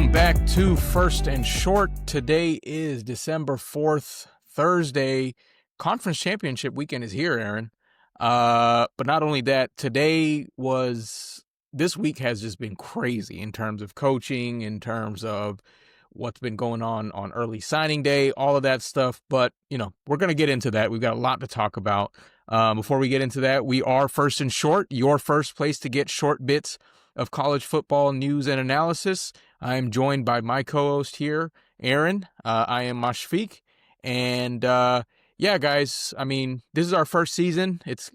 Welcome back to First and Short. Today is December 4th, Thursday. Conference championship weekend is here, Aaron. But not only that, this week has just been crazy in terms of coaching, in terms of what's been going on early signing day, all of that stuff. But, we're going to get into that. We've got a lot to talk about. Before we get into that, we are First and Short, your first place to get short bits of college football news and analysis. I am joined by my co-host here, Aaron. I am Mashfik. And guys, this is our first season. It's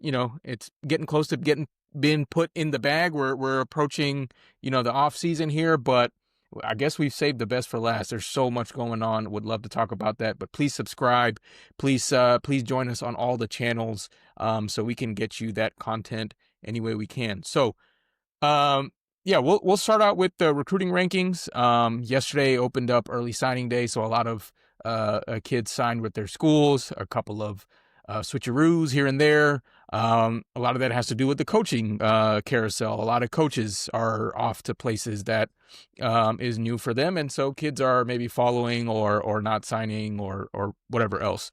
getting close to being put in the bag. We're approaching, the off season here, but I guess we've saved the best for last. There's so much going on. Would love to talk about that, but please subscribe. Please join us on all the channels so we can get you that content any way we can. So, we'll start out with the recruiting rankings. Yesterday opened up early signing day, so a lot of kids signed with their schools, a couple of switcheroos here and there. A lot of that has to do with the coaching carousel. A lot of coaches are off to places that is new for them, and so kids are maybe following or not signing or whatever else.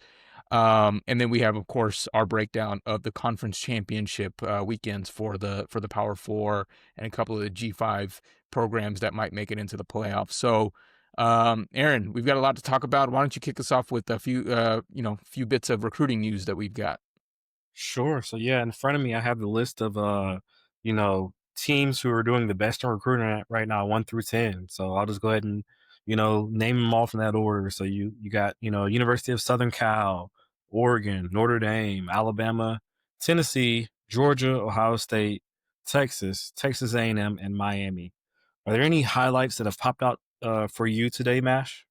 And then we have, of course, our breakdown of the conference championship weekends for the Power Four and a couple of the G5 programs that might make it into the playoffs. So, Aaron, we've got a lot to talk about. Why don't you kick us off with a few bits of recruiting news that we've got? Sure. So in front of me, I have the list of teams who are doing the best in recruiting right now, 1 through 10. So I'll just go ahead and name them off in that order. So you got University of Southern Cal, Oregon, Notre Dame, Alabama, Tennessee, Georgia, Ohio State, Texas A&M, and Miami. Are there any highlights that have popped out for you today, Mash?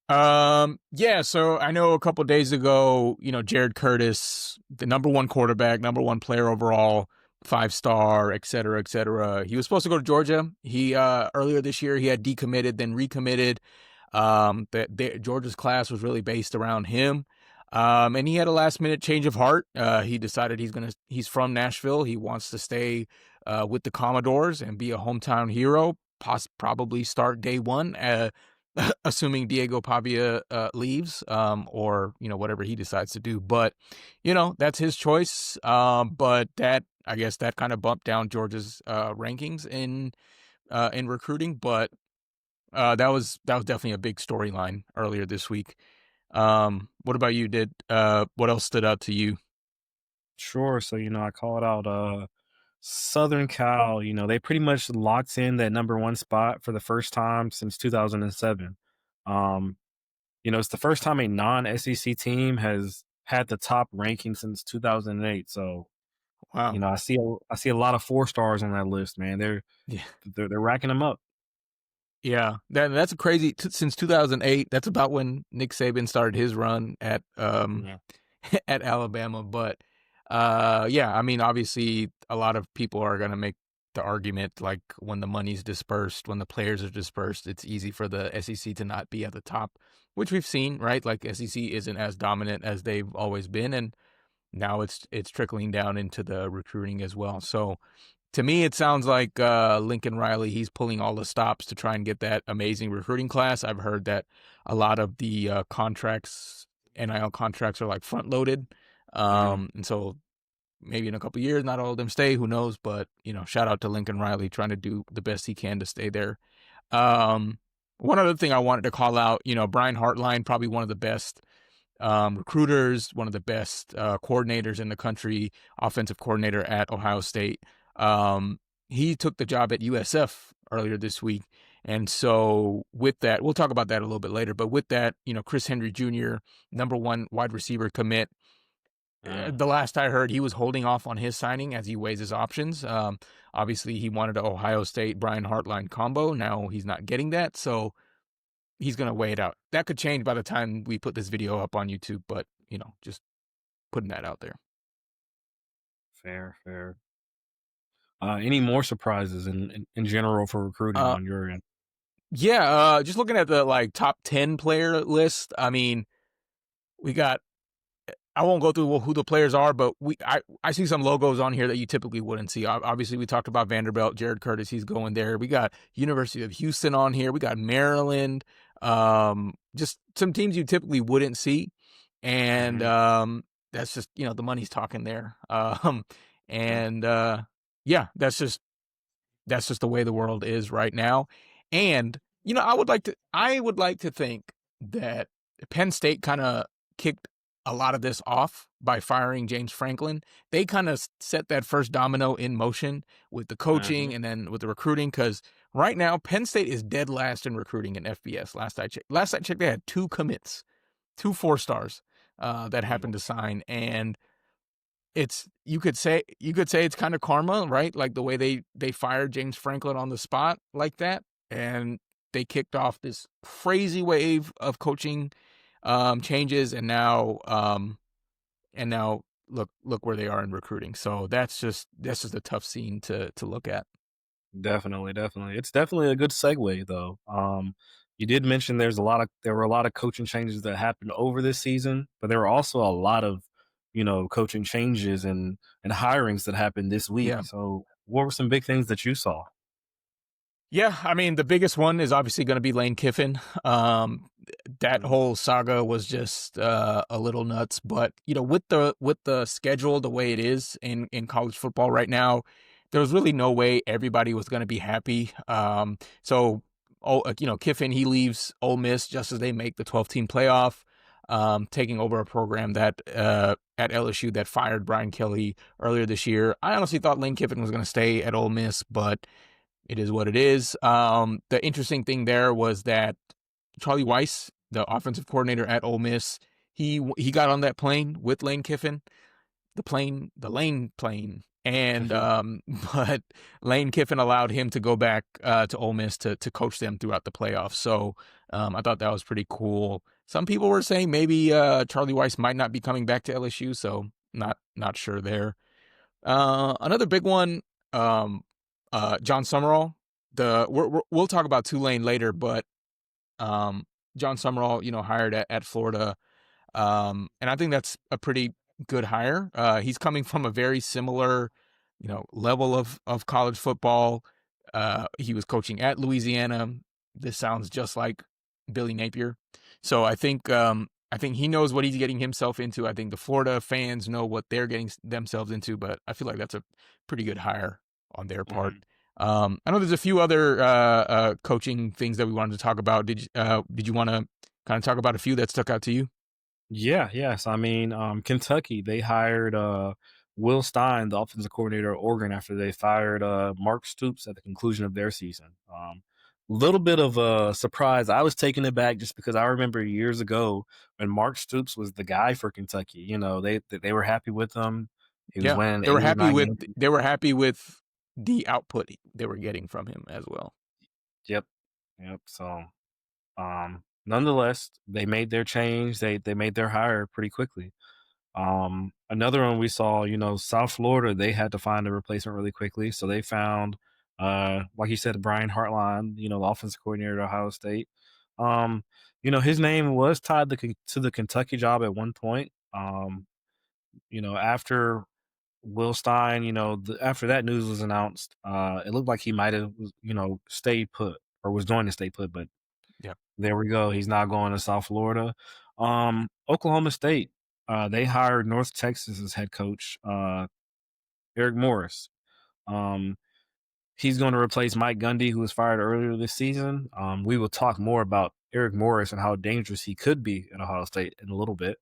So I know a couple of days ago, Jared Curtis, the number one quarterback, number one player overall, 5-star, et cetera. He was supposed to go to Georgia. He, earlier this year, he had decommitted, then recommitted. Georgia's class was really based around him. And he had a last minute change of heart. He decided he's from Nashville. He wants to stay, with the Commodores and be a hometown hero, probably start day one, assuming Diego Pavia leaves, or whatever he decides to do. But that's his choice. But I guess that kind of bumped down Georgia's rankings in recruiting. But that was definitely a big storyline earlier this week. What about you? What else stood out to you? Sure. So I called out Southern Cal. They pretty much locked in that number one spot for the first time since 2007. It's the first time a non-SEC team has had the top ranking since 2008. So, Wow. I see a lot of 4-stars on that list, man. They're racking them up. Yeah, that's a crazy. Since 2008, that's about when Nick Saban started his run at at Alabama. But obviously, a lot of people are going to make the argument, like, when the money's dispersed, when the players are dispersed, it's easy for the SEC to not be at the top, which we've seen, right? Like, SEC isn't as dominant as they've always been, and now it's trickling down into the recruiting as well. So, to me, it sounds like Lincoln Riley, he's pulling all the stops to try and get that amazing recruiting class. I've heard that a lot of the NIL contracts are like front loaded. And so maybe in a couple of years, not all of them stay, who knows? But, shout out to Lincoln Riley trying to do the best he can to stay there. One other thing I wanted to call out, Brian Hartline, probably one of the best recruiters, one of the best coordinators in the country, offensive coordinator at Ohio State. He took the job at USF earlier this week. And so with that, we'll talk about that a little bit later, but with that, Chris Henry Jr., number one wide receiver commit. The last I heard, he was holding off on his signing as he weighs his options. Obviously he wanted an Ohio State Brian Hartline combo. Now he's not getting that. So he's going to weigh it out. That could change by the time we put this video up on YouTube, but just putting that out there. Fair. Any more surprises in general for recruiting on your end? Yeah, just looking at the top 10 player list. I mean, we got I won't go through who the players are, but I see some logos on here that you typically wouldn't see. Obviously, we talked about Vanderbilt, Jared Curtis, he's going there. We got University of Houston on here. We got Maryland. Just some teams you typically wouldn't see, and Mhm. that's just the money's talking there. And yeah, that's just the way the world is right now. And I would like to think that Penn State kind of kicked a lot of this off by firing James Franklin. They kind of set that first domino in motion with the coaching Mhm. and then with the recruiting, cuz right now Penn State is dead last in recruiting in FBS. Last I checked they had two commits, two four stars that Mhm. happened to sign, and you could say it's kind of karma, right? Like the way they fired James Franklin on the spot like that, and they kicked off this crazy wave of coaching changes, and now look where they are in recruiting. So that's just a tough scene to look at. Definitely, definitely. It's definitely a good segue though. You did mention there were a lot of coaching changes that happened over this season, but there were also a lot of, coaching changes and hirings that happened this week. Yeah. So what were some big things that you saw? Yeah, I mean, the biggest one is obviously going to be Lane Kiffin. That Mhm. whole saga was just a little nuts, but with the schedule the way it is in college football right now, there was really no way everybody was going to be happy. Kiffin, he leaves Ole Miss just as they make the 12-team playoff, taking over a program that at LSU that fired Brian Kelly earlier this year. I honestly thought Lane Kiffin was going to stay at Ole Miss, but it is what it is. The interesting thing there was that Charlie Weiss, the offensive coordinator at Ole Miss, he got on that plane with Lane Kiffin, the Lane plane, and but Lane Kiffin allowed him to go back to Ole Miss to coach them throughout the playoffs. So I thought that was pretty cool. Some people were saying maybe Charlie Weiss might not be coming back to LSU, so not sure there. Another big one, um, John Summerall. We'll talk about Tulane later, but um, John Summerall, hired at Florida, and I think that's a pretty good hire. He's coming from a very similar, level of college football. He was coaching at Louisiana. This sounds just like Billy Napier. So I think he knows what he's getting himself into. I think the Florida fans know what they're getting themselves into, but I feel like that's a pretty good hire on their part. Mhm. I know there's a few other coaching things that we wanted to talk about. Did you want to kind of talk about a few that stuck out to you? Yeah, yes. I mean, Kentucky, they hired Will Stein, the offensive coordinator at Oregon, after they fired Mark Stoops at the conclusion of their season. Little bit of a surprise. I was taken aback just because I remember years ago when Mark Stoops was the guy for Kentucky. They were happy with him. He was Yeah, winning they were eight or happy nine with games. they were happy with the output they were getting from him as well. Yep, yep. So, nonetheless, they made their change. They made their hire pretty quickly. Another one we saw, South Florida, they had to find a replacement really quickly. So they found, like you said, Brian Hartline, the offensive coordinator at Ohio State. Um, his name was tied to the Kentucky job at one point. After Will Stein, after that news was announced, it looked like he might have, stayed put or was going to stay put, but Yeah, there we go. He's not going to South Florida. Oklahoma State, they hired North Texas's head coach, Eric Morris. Um, he's going to replace Mike Gundy, who was fired earlier this season. We will talk more about Eric Morris and how dangerous he could be at Ohio State in a little bit.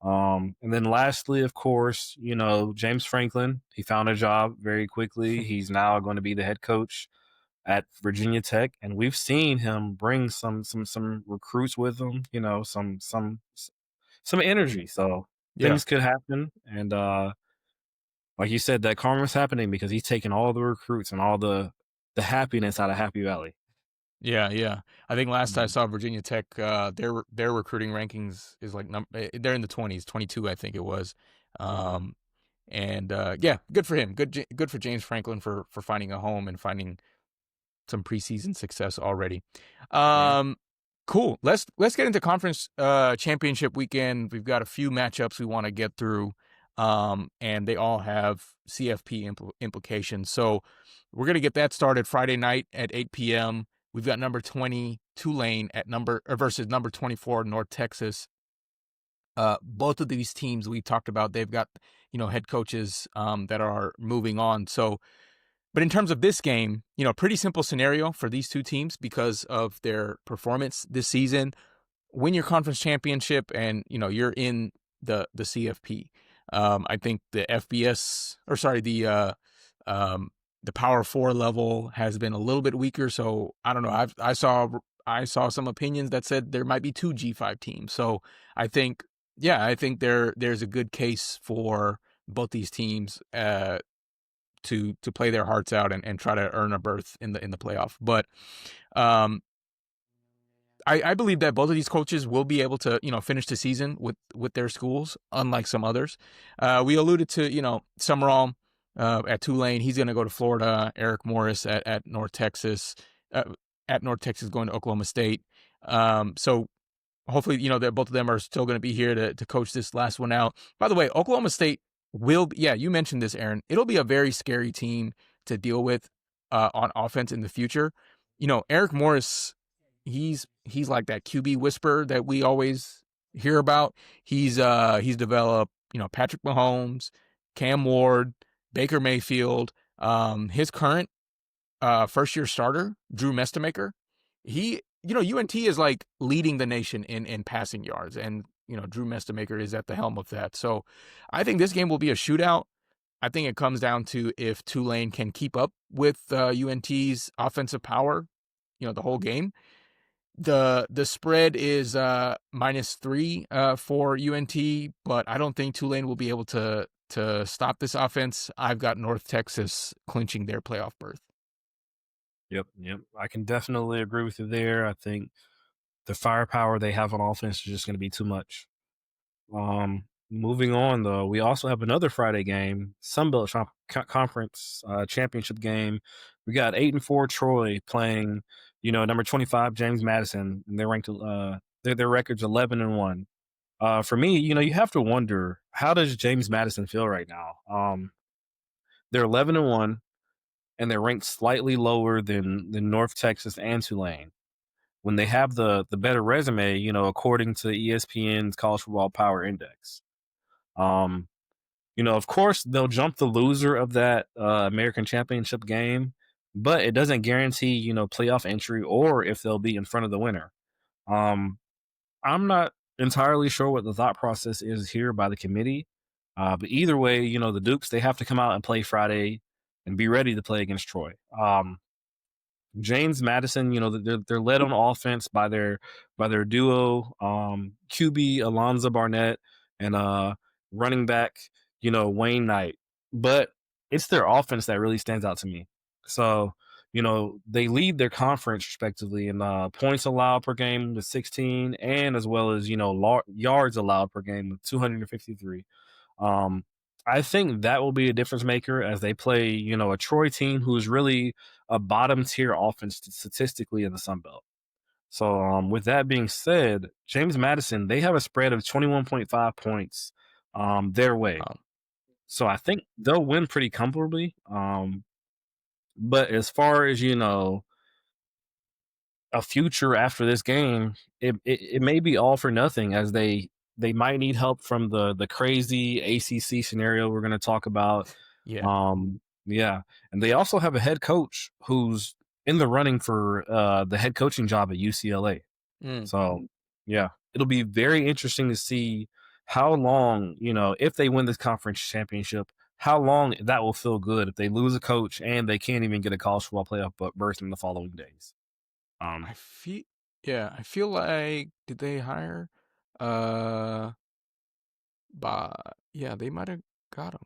And then lastly, of course, James Franklin, he found a job very quickly. He's now going to be the head coach at Virginia Tech, and we've seen him bring some recruits with him, some energy. So yeah, things could happen, and like you said, that karma's happening because he's taking all the recruits and all the happiness out of Happy Valley. yeah. I think last I Mhm. saw Virginia Tech, their recruiting rankings is like they're in the 20s, 22, I think it was. Mhm. Um, and yeah, good for him. Good for James Franklin for finding a home and finding some preseason success already. Yeah. Um, Cool. Let's get into conference championship weekend. We've got a few matchups we want to get through, and they all have CFP implications. So we're gonna get that started Friday night at 8 p.m. We've got number 20 Tulane at versus number 24 North Texas. Both of these teams we talked about, they've got head coaches that are moving on. So, but in terms of this game, pretty simple scenario for these two teams because of their performance this season. Win your conference championship, and you're in the CFP. I think the FBS, or sorry, the Power Four level has been a little bit weaker. So I don't know. I saw some opinions that said there might be two G5 teams. So I think, yeah, I think there's a good case for both these teams to play their hearts out and try to earn a berth in the playoff. But um, I believe that both of these coaches will be able to, finish the season with their schools, unlike some others. We alluded to, Summerall at Tulane. He's going to go to Florida. Eric Morris at North Texas, going to Oklahoma State. So hopefully, that both of them are still going to be here to coach this last one out. By the way, Oklahoma State yeah, you mentioned this, Aaron. It'll be a very scary team to deal with on offense in the future. Eric Morris, he's like that QB whisperer that we always hear about. He's developed, Patrick Mahomes, Cam Ward, Baker Mayfield, his current first year starter, Drew Mestamaker. UNT is like leading the nation in passing yards, and Drew Mestamaker is at the helm of that. So I think this game will be a shootout. I think it comes down to if Tulane can keep up with UNT's offensive power, the whole game. The spread is -3 for UNT, but I don't think Tulane will be able to stop this offense. I've got North Texas clinching their playoff berth. Yep, yep. I can definitely agree with you there. I think the firepower they have on offense is just going to be too much. Moving on though, we also have another Friday game, Sunbelt Conference championship game. We got 8-4 Troy playing, number 25 James Madison, and they're ranked. Their record's 11-1. For me, you have to wonder, how does James Madison feel right now? They're 11-1, and they're ranked slightly lower than North Texas and Tulane. When they have the better resume, according to ESPN's College Football Power Index. Of course, they'll jump the loser of that American Championship game, but it doesn't guarantee, playoff entry or if they'll be in front of the winner. I'm not entirely sure what the thought process is here by the committee, but either way, the Dukes, they have to come out and play Friday and be ready to play against Troy. James Madison, they're led on offense by their duo, QB Alonzo Barnett and running back, Wayne Knight. But it's their offense that really stands out to me. So, they lead their conference respectively in points allowed per game with 16, and as well as yards allowed per game with 253. I think that will be a difference maker as they play, a Troy team who's really a bottom tier offense statistically in the Sun Belt. So, with that being said, James Madison, they have a spread of 21.5 points their way. So I think they'll win pretty comfortably. But as far as, a future after this game, it may be all for nothing, as they might need help from the crazy ACC scenario we're going to talk about. Yeah. Yeah, and they also have a head coach who's in the running for the head coaching job at UCLA. So yeah, it'll be very interesting to see how long, if they win this conference championship, how long that will feel good if they lose a coach and they can't even get a college football playoff berth in the following days. I feel like, did they hire yeah, they might have got him.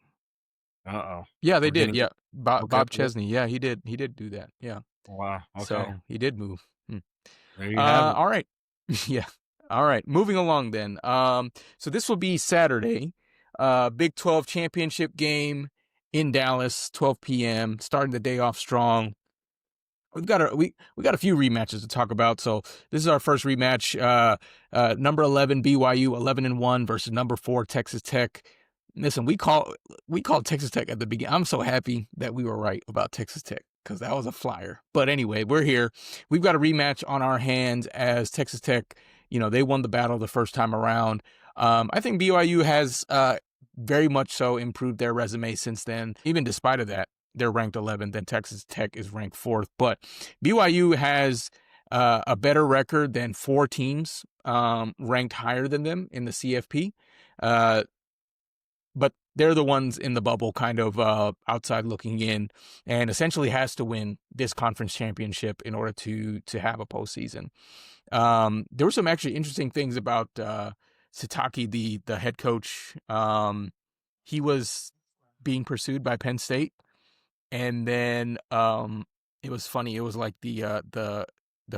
Uh-oh. Yeah, they We're did. getting Yeah. okay. Bob Chesney. Yeah, he did do that. Yeah. Wow. Okay. So he did move. There you have it. All right. Yeah. All right. Moving along then. So this will be Saturday. Big 12 championship game in Dallas, 12 p.m. Starting the day off strong. We got a few rematches to talk about. So this is our first rematch. Number 11 BYU 11-1 versus number 4 Texas Tech. Listen, we called Texas Tech at the beginning. I'm so happy that we were right about Texas Tech because that was a flyer. But anyway, we're here. We've got a rematch on our hands as Texas Tech. They won the battle the first time around. I think BYU has very much so improved their resume since then. Even despite of that, they're ranked 11th, and Texas Tech is ranked 4th. But BYU has a better record than 4 teams ranked higher than them in the CFP. Uh, but they're the ones in the bubble, kind of outside looking in, and essentially has to win this conference championship in order to have a postseason. There were some actually interesting things about Sataki, the head coach. He was being pursued by Penn State, and then it was funny. It was like the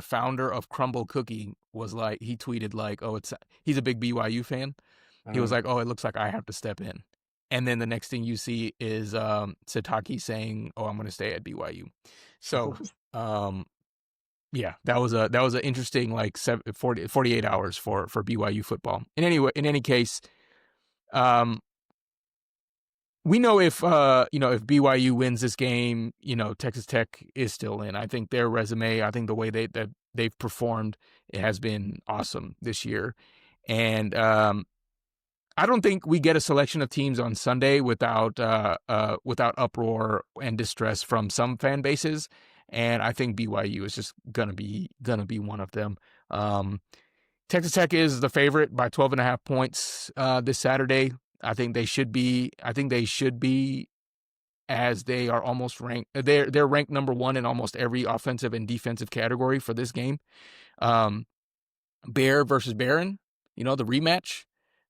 founder of Crumble Cookie was like, he tweeted like, "Oh, he's a big BYU fan." He was Mhm. like, "Oh, it looks like I have to step in." And then the next thing you see is Sataki saying, "Oh, I'm going to stay at BYU." So, um, yeah, that was an interesting like 48 hours for BYU football. In any case, um, we know if BYU wins this game, Texas Tech is still in. I think their resume, I think the way that they've performed, it has been awesome this year. And I don't think we get a selection of teams on Sunday without uproar and distress from some fan bases, and I think BYU is just gonna be one of them. Um, Texas Tech is the favorite by 12.5 points this Saturday. I think they should be. I think they should be, as they are almost ranked. They're ranked number one in almost every offensive and defensive category for this game. Um, Bear versus Barron, the rematch.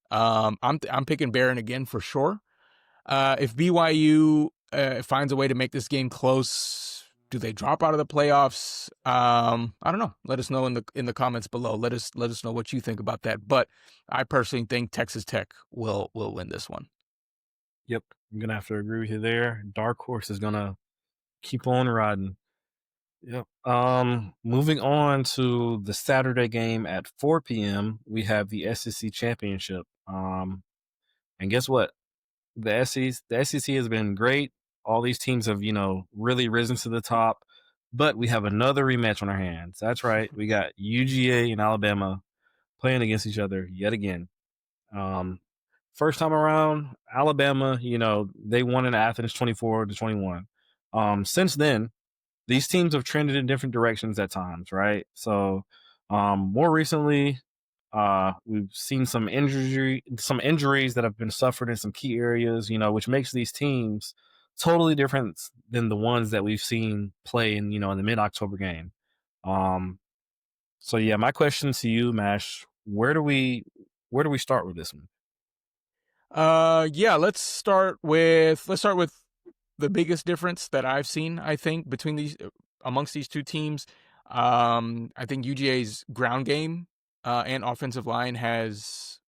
I'm picking Barron again for sure. If BYU finds a way to make this game close, do they drop out of the playoffs? I don't know. Let us know in the comments below. Let us know what you think about that. But I personally think Texas Tech will win this one. Yep, I'm gonna have to agree with you there. Dark horse is gonna keep on riding. Yep. Moving on to the Saturday game at 4 p.m., we have the SEC championship. And guess what? The SEC has been great. All these teams have, really risen to the top. But we have another rematch on our hands. That's right. We got UGA and Alabama playing against each other yet again. Um, First time around, Alabama, they won in Athens 24-21. Since then, these teams have trended in different directions at times, right? So, more recently, we've seen some injuries that have been suffered in some key areas, which makes these teams totally different than the ones that we've seen play in the mid-October game. Um, so yeah, my question to you, Mash, where do we start with this one? Yeah, let's start with the biggest difference that I've seen, I think, between these amongst these two teams. I think UGA's ground game and offensive line has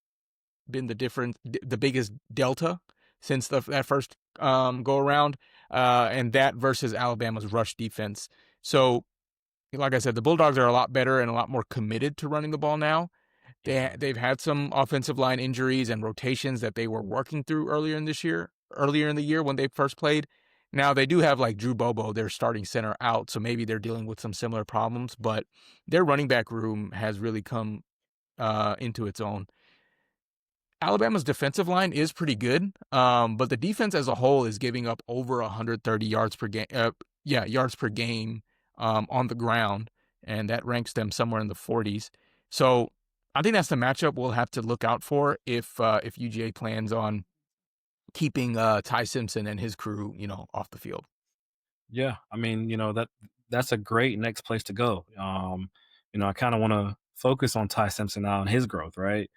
been the biggest delta since that first go around, and that versus Alabama's rush defense. So, like I said, the Bulldogs are a lot better and a lot more committed to running the ball now. Yeah. They've had some offensive line injuries and rotations that they were working through earlier in the year when they first played. Now they do have like Drew Bobo, their starting center, out, so maybe they're dealing with some similar problems. But their running back room has really come into its own. Alabama's defensive line is pretty good, but the defense as a whole is giving up over 130 yards per game. Yards per game on the ground, and that ranks them somewhere in the 40s. So I think that's the matchup we'll have to look out for if UGA plans on keeping Ty Simpson and his crew, off the field. Yeah, I mean, that's a great next place to go. I kind of want to focus on Ty Simpson now and his growth, right?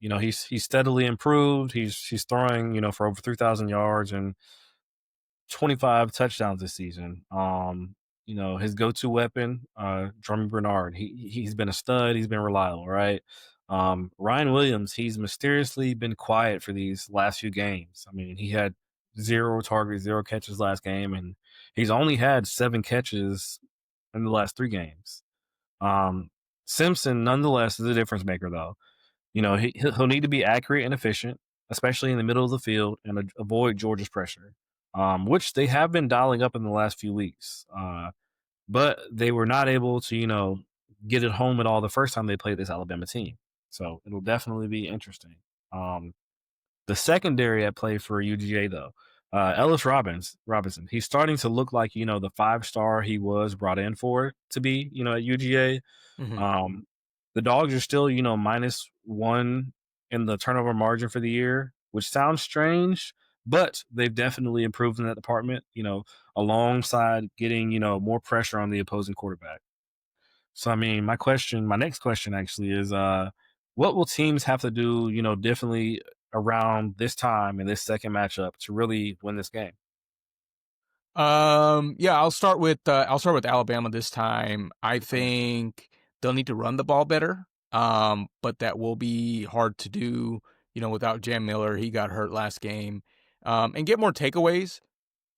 He's steadily improved. He's throwing, for over 3,000 yards and 25 touchdowns this season. His go-to weapon, Drummond Bernard. He's been a stud. He's been reliable, right? Ryan Williams, he's mysteriously been quiet for these last few games. I mean, he had 0 targets, 0 catches last game, and He's only had 7 catches in the last 3 games. Um, Simpson, nonetheless, is a difference maker, though. You know, he'll need to be accurate and efficient, especially in the middle of the field, and avoid Georgia's pressure, which they have been dialing up in the last few weeks. But they were not able to, get it home at all the first time they played this Alabama team. So it'll definitely be interesting. Um, the secondary at play for UGA, though, Ellis Robinson, he's starting to look like, the 5-star he was brought in for to be, at UGA. Mhm. Um, the Dogs are still, -1 in the turnover margin for the year, which sounds strange, but they've definitely improved in that department, alongside getting, more pressure on the opposing quarterback. So, I mean, my next question actually is, what will teams have to do, differently around this time in this second matchup to really win this game? Yeah, I'll start with Alabama this time. I Yeah. think they'll need to run the ball better. But that will be hard to do, without Jam Miller. He got hurt last game. And get more takeaways.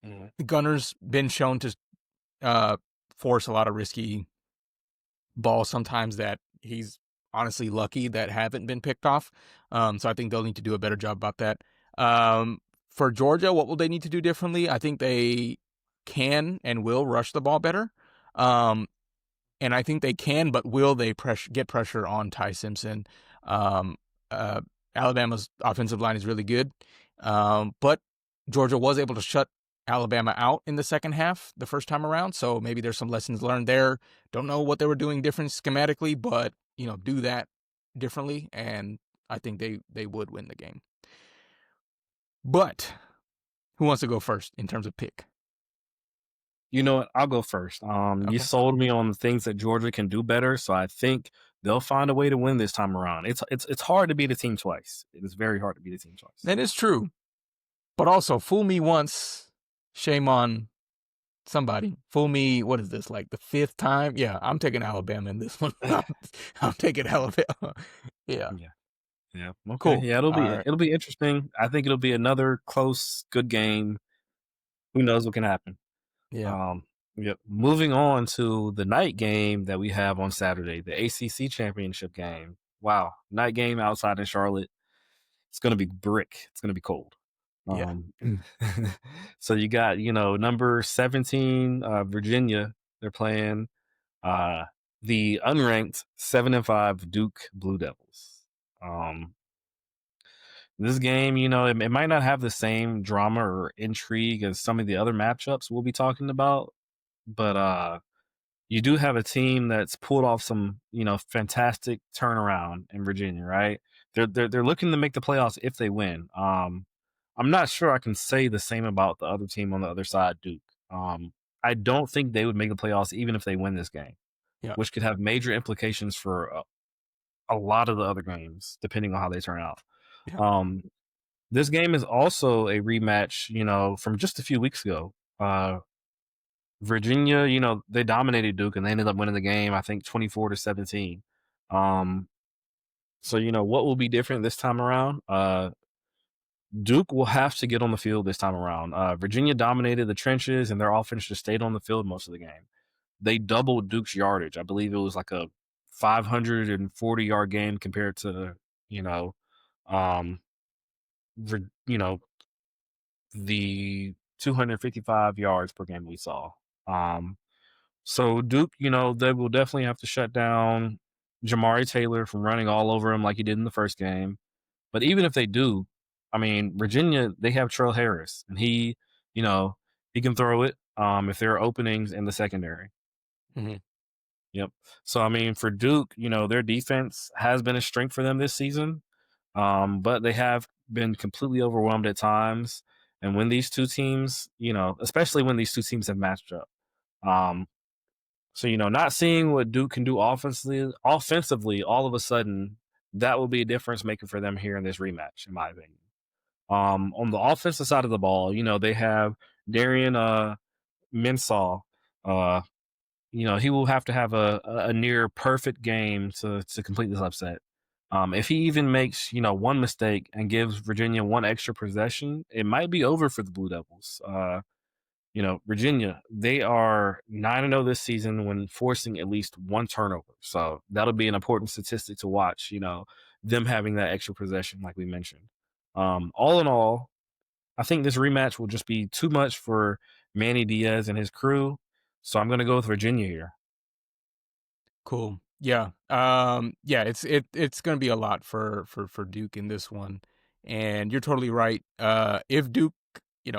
Mhm. The Gunner's been shown to uh force a lot of risky balls sometimes that he's honestly lucky that haven't been picked off. So I think they'll need to do a better job about that. For Georgia, what will they need to do differently? I think they can and will rush the ball better. Um, and I think they can, but will they get pressure on Ty Simpson? Um, uh, Alabama's offensive line is really good, but Georgia was able to shut Alabama out in the second half the first time around. So maybe there's some lessons learned there. Don't know what they were doing different schematically, but do that differently, and I think they would win the game. But who wants to go first in terms of pick? You know what? I'll go first. You Okay, sold me on the things that Georgia can do better, so I think they'll find a way to win this time around. It's hard to beat a team twice. It is very hard to beat a team twice. that is true. But also, fool me once, shame on somebody. Fool me, what is this, like the fifth time? Yeah, I'm taking Alabama in this one. I'm taking Alabama. Yeah, Yeah. Yeah. Okay. cool. Yeah, it'll All be right. it'll be interesting. I think it'll be another close, good game. Who knows what can happen? Yeah, Um, yep. Moving on to the night game that we have on Saturday, the ACC championship game. Wow, night game outside in Charlotte. It's gonna be brick. It's gonna be cold. yeah, Um, so you got number 17 Virginia. They're playing uh, the unranked 7-5 Duke Blue Devils. Um, this game, it might not have the same drama or intrigue as some of the other matchups we'll be talking about, but you do have a team that's pulled off some, fantastic turnaround in Virginia, right? They're looking to make the playoffs if they win. I'm not sure I can say the same about the other team on the other side, Duke. I don't think they would make the playoffs even if they win this game, yeah, which could have major implications for a lot of the other games depending on how they turn out. yeah. Um, this game is also a rematch, from just a few weeks ago. Virginia, they dominated Duke and they ended up winning the game, I think 24-17. Um, so what will be different this time around? Duke will have to get on the field this time around. Virginia dominated the trenches and their offense just stayed on the field most of the game. They doubled Duke's yardage. I believe it was like a 540-yard game compared to, you know, um, Vir- you know, the 255 yards per game we saw. Um, so Duke, they will definitely have to shut down Jamari Taylor from running all over him like he did in the first game. But even if they do, I mean, Virginia, they have Trail Harris, and you know, he can throw it if there are openings in the secondary. Hmm. Yep. So I mean, for Duke, their defense has been a strength for them this season, but they have been completely overwhelmed at times. And when these two teams, especially when these two teams have matched up, um, so not seeing what Duke can do offensively, all of a sudden, that will be a difference maker for them here in this rematch, in my opinion. On the offensive side of the ball, they have Darian Mensah. Uh, he will have to have a near perfect game to complete this upset. If he even makes one mistake and gives Virginia one extra possession, it might be over for the Blue Devils. Virginia, they are 9-0 this season when forcing at least one turnover. So that'll be an important statistic to watch, them having that extra possession, like we mentioned. All in all, I think this rematch will just be too much for Manny Diaz and his crew. So I'm going to go with Virginia here. Cool. Yeah. Yeah, it's gonna be a lot for Duke in this one. And you're totally right. If Duke,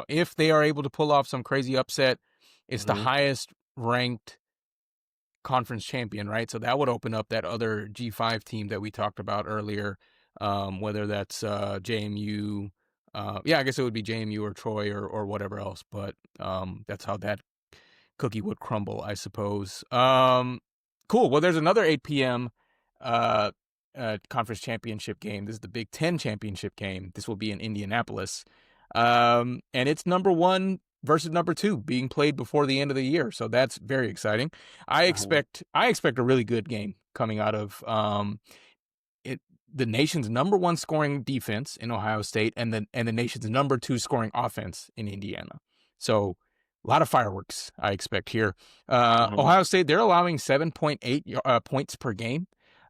if they are able to pull off some crazy upset, it's the Hmm. highest ranked conference champion, right? So that would open up that other G5 team that we talked about earlier, whether that's JMU. Yeah, I guess it would be JMU or Troy or whatever else, but that's how that cookie would crumble, I suppose. Cool. Well, there's another 8 p.m. Uh, conference championship game. This is the Big Ten championship game. This will be in Indianapolis, and it's number one versus number two being played before the end of the year. So that's very exciting. I expect a really good game coming out of it, the nation's number one scoring defense in Ohio State, and the nation's number two scoring offense in Indiana. So a lot of fireworks I expect here. Hmm. Ohio State, they're allowing 7.8 points per game.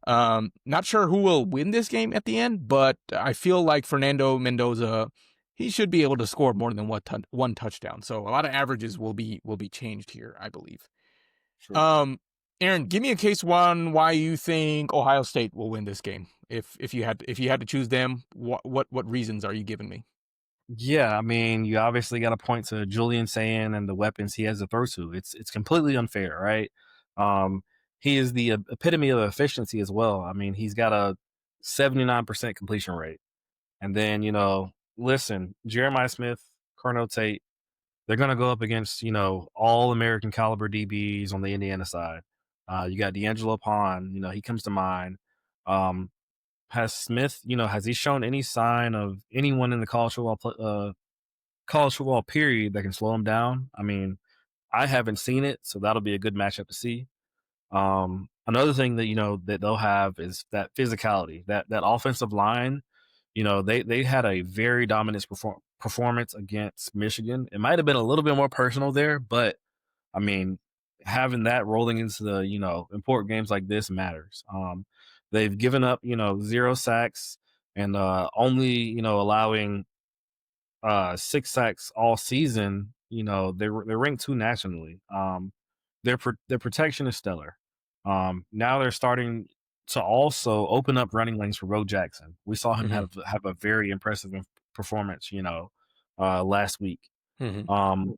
Not sure who will win this game at the end, but I feel like Fernando Mendoza, he should be able to score more than one touchdown. So a lot of averages will be changed here, I believe. Sure. Um, Aaron, give me a case one why you think Ohio State will win this game. If you had to choose them, what reasons are you giving me? Yeah, I mean, you obviously got to point to Julian Sayin and the weapons he has to throw to. It's completely unfair, right? Um, he is the epitome of efficiency as well. I mean, he's got a 79% completion rate. And then, listen, Jeremiah Smith, Colonel Tate, they're going to go up against, all American caliber DBs on the Indiana side. You got D'Angelo Pond, he comes to mind. Um, has Smith, has he shown any sign of anyone in the college football period that can slow him down? I mean, I haven't seen it, so that'll be a good matchup to see. Another thing that that they'll have is that physicality, that offensive line. They had a very dominant performance against Michigan. It might have been a little bit more personal there, but I mean, having that rolling into the important games like this matters. They've given up 0 sacks and only allowing 6 sacks all season. They're ranked two nationally. Their protection is stellar. Now they're starting to also open up running lanes for Bo Jackson. We saw him Hmm. have a very impressive performance. Last week. Hmm. Um,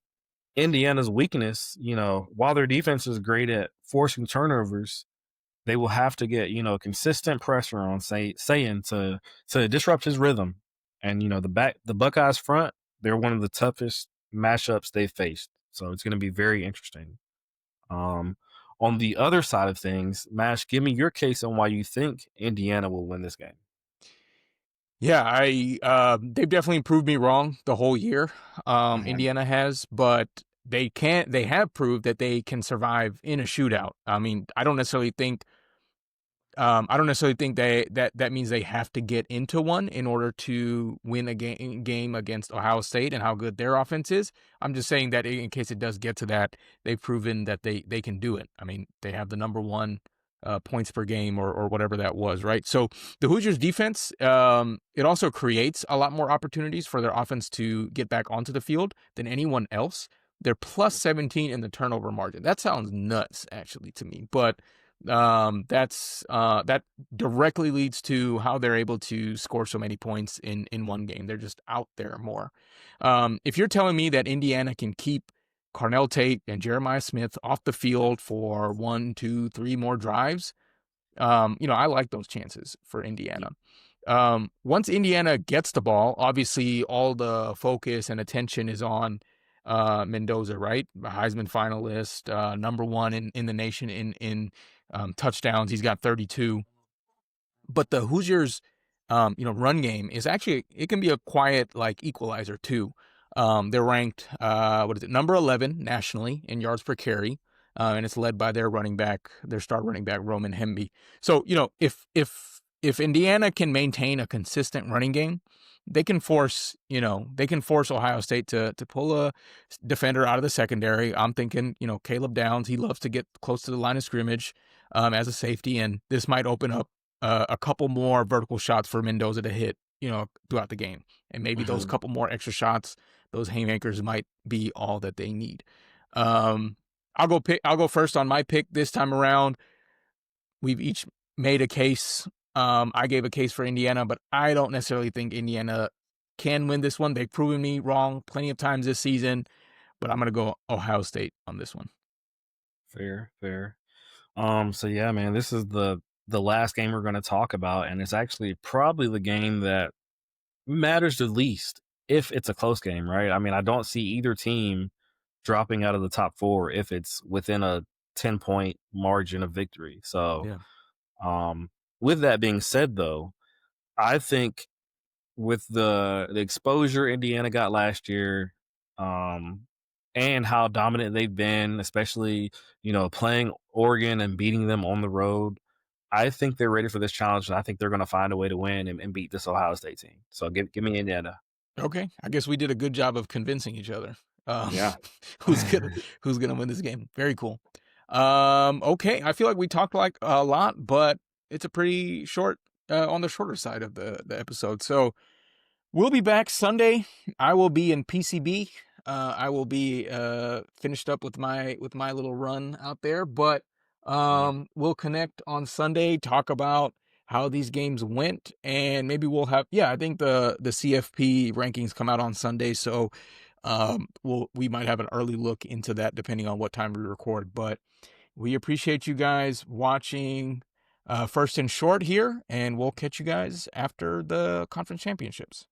Indiana's weakness, while their defense is great at forcing turnovers, they will have to get, consistent pressure on saying to disrupt his rhythm. And the Buckeyes front, they're one of the toughest matchups they've faced. So it's going to be very interesting. Um, on the other side of things, Mash, give me your case on why you think Indiana will win this game. Yeah, they've definitely proved me wrong the whole year. Mhm. Indiana has, but they have proved that they can survive in a shootout. I mean, I don't necessarily think that means they have to get into one in order to win a game against Ohio State and how good their offense is. I'm just saying that in case it does get to that, they've proven that they can do it. I mean, they have the number one points per game or whatever that was, right? So the Hoosiers defense, it also creates a lot more opportunities for their offense to get back onto the field than anyone else. They're plus 17 in the turnover margin. That sounds nuts, actually, to me, but that directly leads to how they're able to score so many points in one game. They're just out there more. If you're telling me that Indiana can keep Carnell Tate and Jeremiah Smith off the field for 1, 2, 3 more drives, I like those chances for Indiana. Once Indiana gets the ball, obviously all the focus and attention is on Mendoza, right? A Heisman finalist, number one in the nation in touchdowns. He's got 32. But the Hoosiers, run game is actually it can be a quiet like equalizer too. They're ranked what is it, number 11 nationally in yards per carry, and it's led by their star running back Roman Hemby. So if if Indiana can maintain a consistent running game, they can force, they can force Ohio State to pull a defender out of the secondary. I'm thinking, Caleb Downs, he loves to get close to the line of scrimmage as a safety, and this might open up a couple more vertical shots for Mendoza to hit, throughout the game. And maybe those Mhm. couple more extra shots, those haymakers might be all that they need. I'll go first on my pick this time around. We've each made a case. I gave a case for Indiana, but I don't necessarily think Indiana can win this one. They've proven me wrong plenty of times this season, but I'm going to go Ohio State on this one. Fair, fair. So yeah, man, this is the last game we're gonna talk about, and it's actually probably the game that matters the least if it's a close game, right? I mean, I don't see either team dropping out of the top 4 if it's within a 10-point margin of victory. So, Yeah. um, with that being said, though, I think with the exposure Indiana got last year, um, and how dominant they've been, especially playing Oregon and beating them on the road. I think they're ready for this challenge, and I think they're going to find a way to win and beat this Ohio State team. So give me Indiana. Okay. I guess we did a good job of convincing each other. Um, Yeah. who's gonna who's gonna win this game? Very cool. Okay. I feel like we talked like a lot, but it's a pretty short, on the shorter side of the episode. So we'll be back Sunday. I will be in PCB. I will be finished up with my little run out there, but Mhm. we'll connect on Sunday, talk about how these games went, and maybe we'll have, yeah, I think the CFP rankings come out on Sunday, so we might have an early look into that depending on what time we record. But we appreciate you guys watching First and Short here, and we'll catch you guys after the conference championships.